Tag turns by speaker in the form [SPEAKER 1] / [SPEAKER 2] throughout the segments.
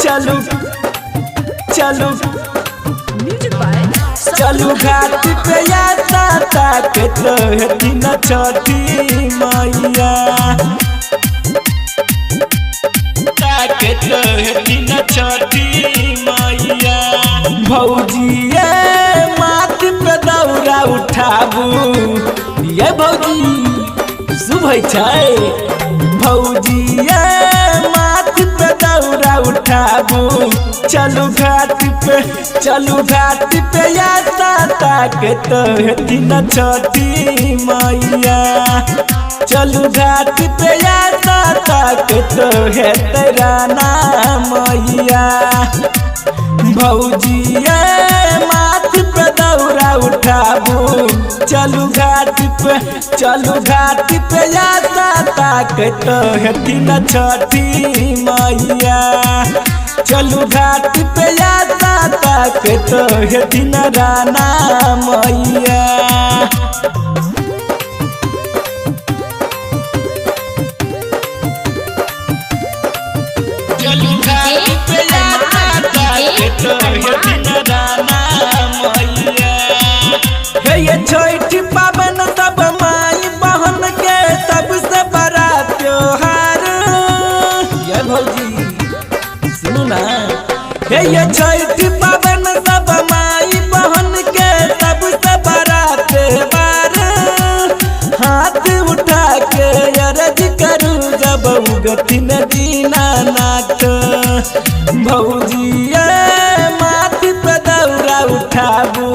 [SPEAKER 1] चलू चलू
[SPEAKER 2] music by
[SPEAKER 1] चलू घाट पे यात्रा ताकत रहती न छठी मैया ताकत रहती न छठी मैया भौजिए माथ पे दौरा उठाबू ये भौजी शुभ छै भौजिए माथ पे दौरा उठाबू चलू घाट पे यात्रा ताकत रहती न छठी मैया चलू घाट पे यात्रा ताकत है तेरा नाम मैया भौजिए माथ पे दौरा उठाबू चलू घाट पे यात्रा ताकत है न छठी मैया चलू घाट पे यात्रा ताकत है न राना मैया चलू घाट पे यात्रा ताकत है न राना मैया हे ये छठ पावन सब माई बहन के सबसे बड़ा त्योहार ये भौजी सुनू ना हे ये छठ पावन सब माई बहन के सबसे बड़ा त्योहार हाथ उठा के अरज करूं जब उगती न दीनानाथ भौजिए माथ पे दौरा उठाबू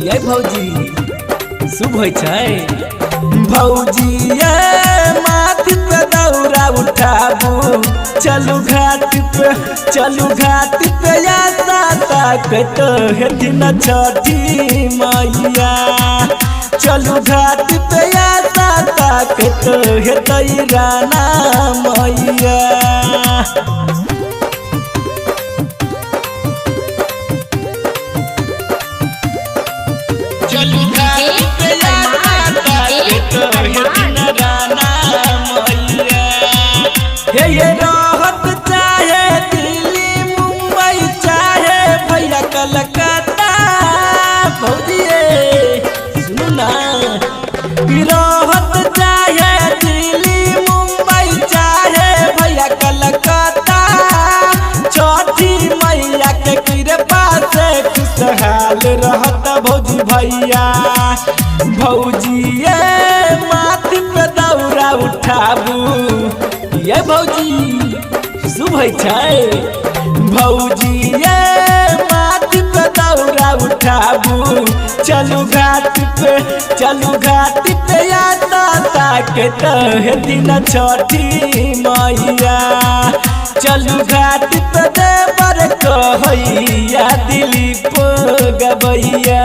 [SPEAKER 1] ये भौजी शुभ छै भौजिए माथ पे दौरा उठाबू चलू घाट पे यात्रा ताकत है न छठी मैया चलू घाट पे यात्रा ताकत है तेरा नाम मैया चलू घाट पे यात्रा ताकत है न राना मैया हे ये रहत चाहे दिल्ली मुंबई चाहे भैया कलकत्ता भौजिए सुनू ना रहत चाहे दिल्ली मुंबई चाहे भैया कलकत्ता छठी मैया के कृपा से खुशहाल रहत भौजी भैया भौजिए माथ पे दौरा उठाबू ये भौजी शुभ छै भौजिए माथ पे दौरा उठाबू चलू घाट पे यात्रा ताकत है न छठी मैया चलू घाट पे देवर कहैया दिलीप गबैया।